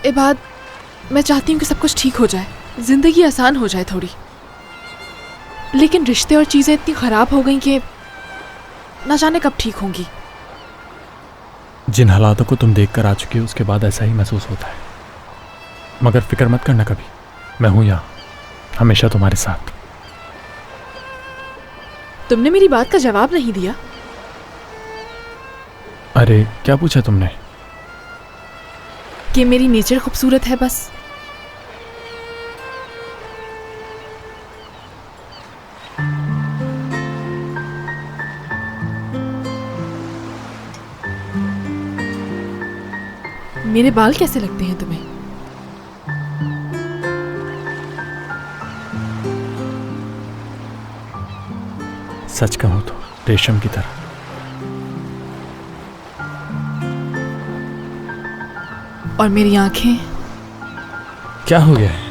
ए बाद मैं चाहती हूँ कि सब कुछ ठीक हो जाए, जिंदगी आसान हो जाए थोड़ी, लेकिन रिश्ते और चीजें इतनी खराब हो गई कि ना जाने कब ठीक होंगी। जिन हालातों को तुम देख कर आ चुकी हो उसके बाद ऐसा ही महसूस होता है, मगर फिक्र मत करना कभी, मैं हूं यहाँ हमेशा तुम्हारे साथ। तुमने मेरी बात का जवाब नहीं दिया। अरे क्या पूछा तुमने? कि मेरी नेचर खूबसूरत है बस। मेरे बाल कैसे लगते हैं तुम्हें? सच कहूं तो रेशम की तरह। और मेरी आंखें? क्या हो गया है?